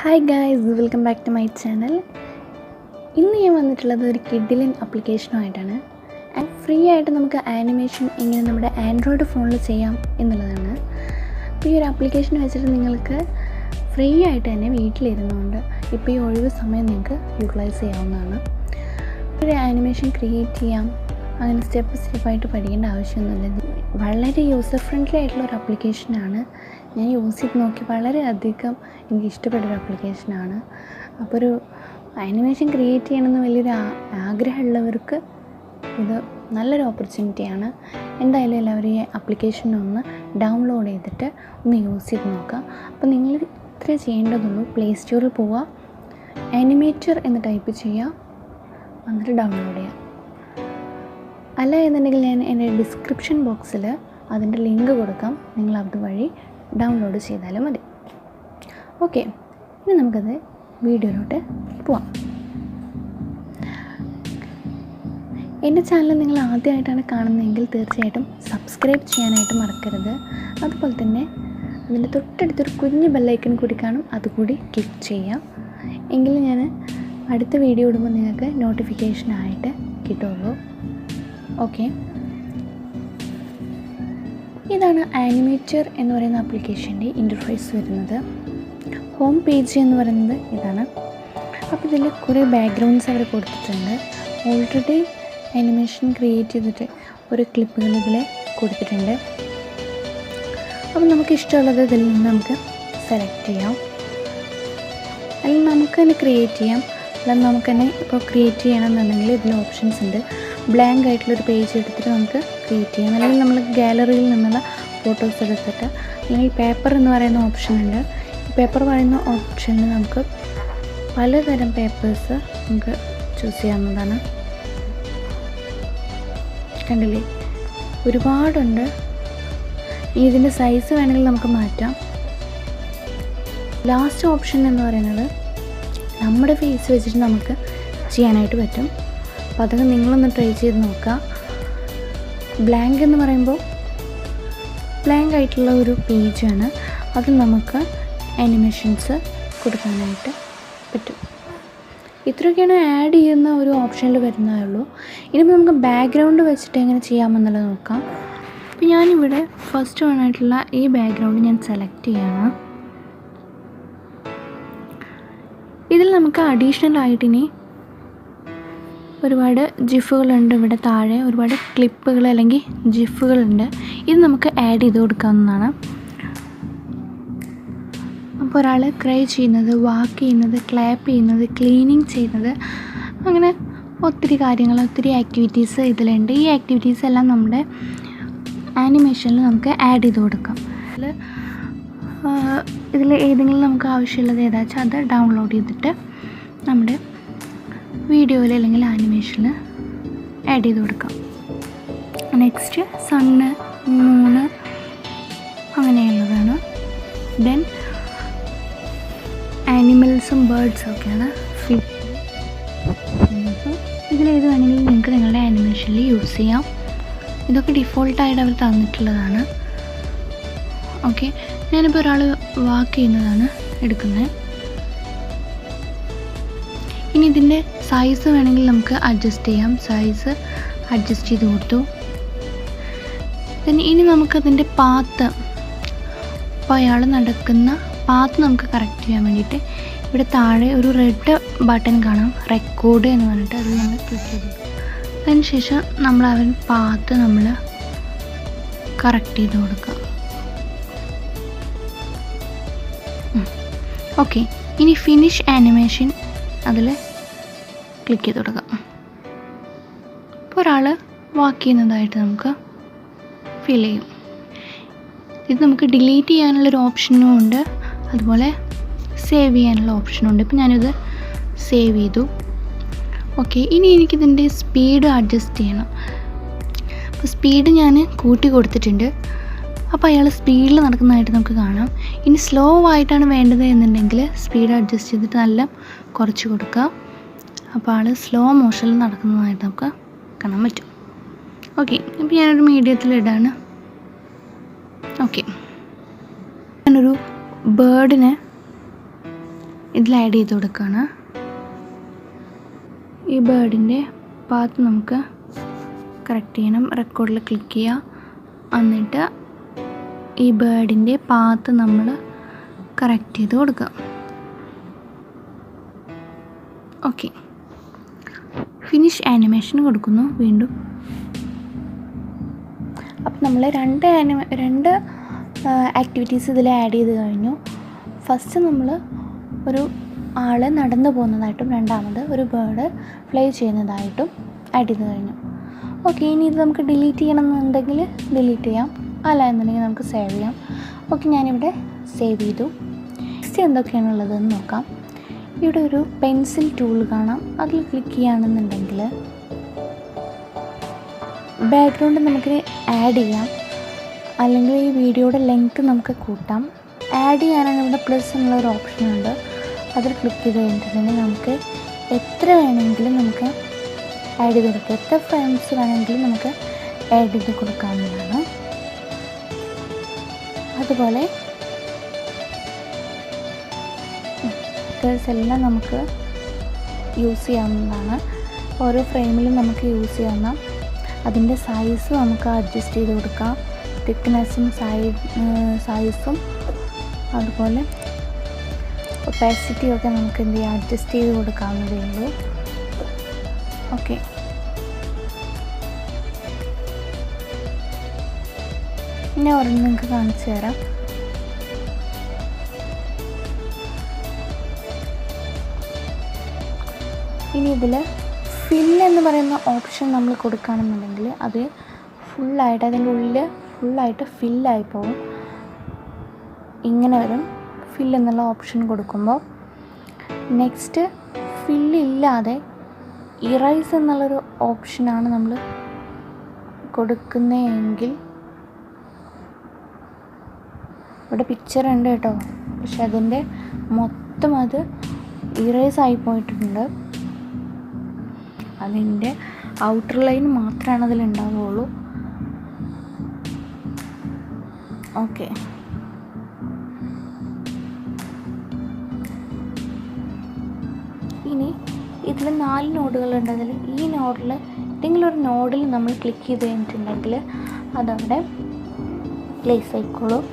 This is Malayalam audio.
Hi guys, welcome back to my channel. ഇന്ന് ഞാൻ വന്നിട്ടുള്ളത് ഒരു കിഡിലിൻ ആപ്ലിക്കേഷനുമായിട്ടാണ്. ഫ്രീ ആയിട്ട് നമുക്ക് ആനിമേഷൻ ഇങ്ങനെ നമ്മുടെ ആൻഡ്രോയിഡ് ഫോണിൽ ചെയ്യാം എന്നുള്ളതാണ്. അപ്പോൾ ഈ ഒരു ആപ്ലിക്കേഷൻ വെച്ചിട്ട് നിങ്ങൾക്ക് ഫ്രീ ആയിട്ട് തന്നെ വീട്ടിലിരുന്നുകൊണ്ട് ഇപ്പോൾ ഈ ഒഴിവ് സമയം നിങ്ങൾക്ക് യൂട്ടിലൈസ് ചെയ്യാവുന്നതാണ്. ഒരു ആനിമേഷൻ ക്രിയേറ്റ് ചെയ്യാം, അങ്ങനെ സ്റ്റെപ്പായിട്ട് പഠിക്കേണ്ട ആവശ്യമൊന്നുമില്ല. വളരെ യൂസർ ഫ്രണ്ട്ലി ആയിട്ടുള്ള ഒരു ആപ്ലിക്കേഷനാണ്. ഞാൻ യൂസ് ചെയ്ത് നോക്കി വളരെയധികം എനിക്ക് ഇഷ്ടപ്പെട്ടൊരു ആപ്ലിക്കേഷനാണ്. അപ്പോൾ ഒരു ആനിമേഷൻ ക്രിയേറ്റ് ചെയ്യണമെന്ന് വലിയൊരു ആഗ്രഹമുള്ളവർക്ക് ഇത് നല്ലൊരു ഓപ്പർച്യൂണിറ്റിയാണ്. എന്തായാലും എല്ലാവരും ഈ ആപ്ലിക്കേഷൻ ഒന്ന് ഡൗൺലോഡ് ചെയ്തിട്ട് ഒന്ന് യൂസ് ചെയ്ത് നോക്കുക. അപ്പോൾ നിങ്ങൾ ഇത്രേ ചെയ്യേണ്ടതുള്ളൂ. പ്ലേ സ്റ്റോറിൽ പോവുക, ആനിമേറ്റർ എന്ന് ടൈപ്പ് ചെയ്യുക, എന്നിട്ട് ഡൗൺലോഡ് ചെയ്യുക. അല്ല എന്നുണ്ടെങ്കിൽ ഞാൻ എൻ്റെ ഡിസ്ക്രിപ്ഷൻ ബോക്സിൽ അതിൻ്റെ ലിങ്ക് കൊടുക്കാം, നിങ്ങൾ അതുവഴി ഡൗൺലോഡ് ചെയ്താലും മതി. ഓക്കെ, ഇനി നമുക്കത് വീഡിയോയിലോട്ട് പോവാം. എൻ്റെ ചാനൽ നിങ്ങൾ ആദ്യമായിട്ടാണ് കാണുന്നതെങ്കിൽ തീർച്ചയായിട്ടും സബ്സ്ക്രൈബ് ചെയ്യാനായിട്ട് മറക്കരുത്. അതുപോലെ തന്നെ അതിൻ്റെ തൊട്ടടുത്തൊരു കുഞ്ഞ് ബെല്ലൈക്കൺ കൂടി കാണും, അതുകൂടി ക്ലിക്ക് ചെയ്യാം. എങ്കിലും ഞാൻ അടുത്ത വീഡിയോ ഇടുമ്പോൾ നിങ്ങൾക്ക് നോട്ടിഫിക്കേഷനായിട്ട് കിട്ടുള്ളൂ. ഓക്കെ, ഇതാണ് ആനിമേറ്റർ എന്ന് പറയുന്ന ആപ്ലിക്കേഷൻ്റെ ഇൻ്റർഫേസ് വരുന്നത്. ഹോം പേജ് എന്ന് പറയുന്നത് ഇതാണ്. അപ്പോൾ ഇതിൽ കുറേ ബാക്ക്ഗ്രൗണ്ട്സ് അവർ കൊടുത്തിട്ടുണ്ട്. ഓൾറെഡി ആനിമേഷൻ ക്രിയേറ്റ് ചെയ്തിട്ട് ഒരു ക്ലിപ്പുകൾ ഇതിൽ കൊടുത്തിട്ടുണ്ട്. അപ്പോൾ നമുക്ക് ഇഷ്ടമുള്ളത് ഇതിൽ നിന്ന് നമുക്ക് സെലക്ട് ചെയ്യാം, അല്ലെങ്കിൽ നമുക്ക് തന്നെ ക്രിയേറ്റ് ചെയ്യാം. അല്ലെങ്കിൽ നമുക്ക് തന്നെ ഇപ്പോൾ ക്രിയേറ്റ് ചെയ്യണമെന്നുണ്ടെങ്കിൽ ഇതിൽ ഓപ്ഷൻസ് ഉണ്ട്. ബ്ലാങ്ക് ആയിട്ടുള്ളൊരു പേജ് എടുത്തിട്ട് നമുക്ക് ക്രിയേറ്റ് ചെയ്യാം, അല്ലെങ്കിൽ നമ്മൾ ഗാലറിയിൽ നിന്നുള്ള ഫോട്ടോസ് എടുത്തിട്ട്, അല്ലെങ്കിൽ പേപ്പർ എന്ന് പറയുന്ന ഓപ്ഷൻ ഉണ്ട്. പേപ്പർ പറയുന്ന ഓപ്ഷനിൽ നമുക്ക് പലതരം പേപ്പേഴ്സ് നമുക്ക് ചൂസ് ചെയ്യാവുന്നതാണ്. കണ്ടില്ലേ, ഒരുപാടുണ്ട്. ഇതിൻ്റെ സൈസ് വേണമെങ്കിൽ നമുക്ക് മാറ്റാം. ലാസ്റ്റ് ഓപ്ഷൻ എന്ന് പറയുന്നത് നമ്മുടെ ഫേസ് വെച്ചിട്ട് നമുക്ക് ചെയ്യാനായിട്ട് പറ്റും. അപ്പോൾ അതൊക്കെ നിങ്ങളൊന്ന് ട്രൈ ചെയ്ത് നോക്കുക. ബ്ലാങ്ക് എന്ന് പറയുമ്പോൾ ബ്ലാങ്ക് ആയിട്ടുള്ള ഒരു പേജാണ്, അതിൽ നമുക്ക് ആനിമേഷൻസ് കൊടുക്കാനായിട്ട് പറ്റും. ഇത്രയൊക്കെയാണ് ആഡ് ചെയ്യുന്ന ഒരു ഓപ്ഷനിൽ വരുന്നതേ ഉള്ളൂ. ഇനിയിപ്പോൾ നമുക്ക് ബാക്ക്ഗ്രൗണ്ട് വെച്ചിട്ട് എങ്ങനെ ചെയ്യാമെന്നുള്ളത് നോക്കാം. അപ്പോൾ ഞാനിവിടെ ഫസ്റ്റ് വണ്ണായിട്ടുള്ള ഈ ബാക്ക്ഗ്രൗണ്ട് ഞാൻ സെലക്ട് ചെയ്യാണ്. ഇതിൽ നമുക്ക് അഡീഷണൽ ആയിട്ടിനി ഒരുപാട് ജിഫുകളുണ്ട്. ഇവിടെ താഴെ ഒരുപാട് ക്ലിപ്പുകൾ അല്ലെങ്കിൽ ജിഫുകളുണ്ട്. ഇത് നമുക്ക് ആഡ് ചെയ്ത് കൊടുക്കാവുന്നതാണ്. അപ്പോൾ ഒരാൾ ക്രൈ ചെയ്യുന്നത്, വാക്ക് ചെയ്യുന്നത്, ക്ലാപ്പ് ചെയ്യുന്നത്, ക്ലീനിങ് ചെയ്യുന്നത്, അങ്ങനെ ഒത്തിരി കാര്യങ്ങൾ, ഒത്തിരി ആക്ടിവിറ്റീസ് ഇതിലുണ്ട്. ഈ ആക്ടിവിറ്റീസ് എല്ലാം നമ്മുടെ ആനിമേഷനിൽ നമുക്ക് ആഡ് ചെയ്ത് കൊടുക്കാം. ഇതിൽ ഏതെങ്കിലും നമുക്ക് ആവശ്യമുള്ളത് ഏതാ വെച്ചാൽ അത് ഡൗൺലോഡ് ചെയ്തിട്ട് നമ്മുടെ വീഡിയോയിൽ അല്ലെങ്കിൽ ആനിമേഷനിൽ ആഡ് ചെയ്ത് കൊടുക്കാം. നെക്സ്റ്റ് സണ്ണ്, മൂണ്, അങ്ങനെയുള്ളതാണ്. ദെൻ ആനിമൽസും ബേർഡ്സും ഒക്കെയാണ്. അപ്പോൾ ഇതിലേത് വേണമെങ്കിലും നിങ്ങൾക്ക് നിങ്ങളുടെ ആനിമേഷനിൽ യൂസ് ചെയ്യാം. ഇതൊക്കെ ഡിഫോൾട്ടായിട്ട് അവർ തന്നിട്ടുള്ളതാണ്. ഓക്കെ, ഞാനിപ്പോൾ ഒരാൾ വാക്ക് ചെയ്യുന്നതാണ് എടുക്കുന്നത്. ഇനി ഇതിൻ്റെ സൈസ് വേണമെങ്കിൽ നമുക്ക് അഡ്ജസ്റ്റ് ചെയ്യാം. സൈസ് അഡ്ജസ്റ്റ് ചെയ്ത് കൊടുത്തു. പിന്നെ ഇനി നമുക്കതിൻ്റെ പാത്ത്, അപ്പോൾ അയാൾ നടക്കുന്ന പാത്ത് നമുക്ക് കറക്റ്റ് ചെയ്യാൻ വേണ്ടിയിട്ട് ഇവിടെ താഴെ ഒരു റെഡ് ബട്ടൺ കാണാം, റെക്കോർഡ് എന്ന് പറഞ്ഞിട്ട്. അത് നമ്മൾ ക്ലിക്ക് ചെയ്തു. അതിനുശേഷം നമ്മൾ അവൻ പാത്ത് നമ്മൾ കറക്റ്റ് ചെയ്ത് കൊടുക്കുക. ഓക്കെ, ഇനി ഫിനിഷ് ആനിമേഷൻ അതിൽ ക്ലിക്ക് ചെയ്ത് കൊടുക്കാം. ഇപ്പോൾ ഒരാൾ വാക്ക് ചെയ്യുന്നതായിട്ട് നമുക്ക് ഫീൽ ചെയ്യും. ഇത് നമുക്ക് ഡിലീറ്റ് ചെയ്യാനുള്ളൊരു ഓപ്ഷനും ഉണ്ട്, അതുപോലെ സേവ് ചെയ്യാനുള്ള ഓപ്ഷനും ഉണ്ട്. ഇപ്പോൾ ഞാനിത് സേവ് ചെയ്തു. ഓക്കെ, ഇനി എനിക്കിതിൻ്റെ സ്പീഡ് അഡ്ജസ്റ്റ് ചെയ്യണം. അപ്പോൾ സ്പീഡ് ഞാൻ കൂട്ടി കൊടുത്തിട്ടുണ്ട്. അപ്പോൾ അയാൾ സ്പീഡിൽ നടക്കുന്നതായിട്ട് നമുക്ക് കാണാം. ഇനി സ്ലോ ആയിട്ടാണ് വേണ്ടത് എന്നുണ്ടെങ്കിൽ സ്പീഡ് അഡ്ജസ്റ്റ് ചെയ്തിട്ട് നല്ല കുറച്ച് കൊടുക്കുക. അപ്പോൾ ആൾ സ്ലോ മോഷനിൽ നടക്കുന്നതായിട്ട് നമുക്ക് കാണാൻ പറ്റും. ഓക്കെ, അപ്പോൾ ഞാനൊരു മീഡിയത്തിലിടാണ്. ഓക്കെ, ഞാനൊരു ബേർഡിനെ ഇതിൽ ആഡ് ചെയ്ത് കൊടുക്കുകയാണ്. ഈ ബേർഡിൻ്റെ പാത്ത് നമുക്ക് കറക്റ്റ് ചെയ്യണം. റെക്കോർഡിൽ ക്ലിക്ക് ചെയ്യുക. എന്നിട്ട് ഈ ബേർഡിൻ്റെ പാത്ത് നമ്മൾ കറക്റ്റ് ചെയ്ത് കൊടുക്കുക. ഓക്കെ, ഫിനിഷ് ആനിമേഷൻ കൊടുക്കുന്നു വീണ്ടും. അപ്പം നമ്മൾ രണ്ട് ആക്ടിവിറ്റീസ് ഇതിൽ ആഡ് ചെയ്ത് കഴിഞ്ഞു. ഫസ്റ്റ് നമ്മൾ ഒരു ആൾ നടന്നു പോകുന്നതായിട്ടും രണ്ടാമത് ഒരു ബേർഡ് ഫ്ലൈ ചെയ്യുന്നതായിട്ടും ആഡ് ചെയ്ത് കഴിഞ്ഞു. ഓക്കെ, ഇനി ഇത് നമുക്ക് ഡിലീറ്റ് ചെയ്യണമെന്നുണ്ടെങ്കിൽ ഡിലീറ്റ് ചെയ്യാം, അല്ല എന്നുണ്ടെങ്കിൽ നമുക്ക് സേവ് ചെയ്യാം. ഓക്കെ, ഞാനിവിടെ സേവ് ചെയ്തു. നെക്സ്റ്റ് എന്തൊക്കെയാണുള്ളതെന്ന് നോക്കാം. ഇവിടെ ഒരു പെൻസിൽ ടൂൾ കാണാം. അതിൽ ക്ലിക്ക് ചെയ്യുകയാണെന്നുണ്ടെങ്കിൽ ബാക്ക്ഗ്രൗണ്ട് നമുക്ക് ആഡ് ചെയ്യാം, അല്ലെങ്കിൽ ഈ വീഡിയോയുടെ ലെങ്ത്ത് നമുക്ക് കൂട്ടാം. ആഡ് ചെയ്യാനാണ് ഇവിടെ പ്ലസ് എന്നുള്ളൊരു ഓപ്ഷനുണ്ട്. അതിൽ ക്ലിക്ക് ചെയ്ത് കഴിഞ്ഞിട്ടുണ്ടെങ്കിൽ നമുക്ക് എത്ര വേണമെങ്കിലും നമുക്ക് ആഡ് ചെയ്ത് കൊടുക്കാം. എത്ര ഫ്രെയിംസ് വേണമെങ്കിലും നമുക്ക് ആഡ് ചെയ്ത് കൊടുക്കാവുന്നതാണ്. അതുപോലെ എല്ലാം നമുക്ക് യൂസ് ചെയ്യാവുന്നതാണ്. ഓരോ ഫ്രെയിമിലും നമുക്ക് യൂസ് ചെയ്യാവുന്ന അതിൻ്റെ സൈസ് നമുക്ക് അഡ്ജസ്റ്റ് ചെയ്ത് കൊടുക്കാം. തിക്നെസ്സും സൈസും അതുപോലെ ഒപ്പാസിറ്റിയും ഒക്കെ നമുക്ക് എന്ത് ചെയ്യാം, അഡ്ജസ്റ്റ് ചെയ്ത് കൊടുക്കാവുന്നതേ ഉള്ളൂ. ഓക്കെ, പിന്നെ ഒരെണ്ണം നിങ്ങൾക്ക് കാണിച്ചു തരാം. ഇനി ഇതിൽ ഫിൽ എന്ന് പറയുന്ന ഓപ്ഷൻ നമ്മൾ കൊടുക്കുകയാണെന്നുണ്ടെങ്കിൽ അത് ഫുള്ളായിട്ട് അതിൻ്റെ ഉള്ളിൽ ഫുള്ളായിട്ട് ഫില്ലായി പോകും. ഇങ്ങനെ വരും ഫിൽ എന്നുള്ള ഓപ്ഷൻ കൊടുക്കുമ്പോൾ. നെക്സ്റ്റ് ഫില്ലില്ലാതെ ഇറൈസ് എന്നുള്ളൊരു ഓപ്ഷനാണ് നമ്മൾ കൊടുക്കുന്നതെങ്കിൽ ഇവിടെ പിക്ചർ ഉണ്ട് കേട്ടോ, പക്ഷെ അതിൻ്റെ മൊത്തം അത് ഇറേസ് ആയി പോയിട്ടുണ്ട്. അതിൻ്റെ ഔട്ടർ ലൈൻ മാത്രമാണ് അതിലുണ്ടാവുകയുള്ളൂ. ഓക്കെ, ഇനി ഇതിൽ 4 നോഡുകളുണ്ട്. അതിൽ ഈ നോഡിൽ ഏതെങ്കിലും ഒരു നോഡിൽ നമ്മൾ ക്ലിക്ക് ചെയ്ത് കഴിഞ്ഞിട്ടുണ്ടെങ്കിൽ അതവിടെ പ്ലേസ് ആയിക്കോളും.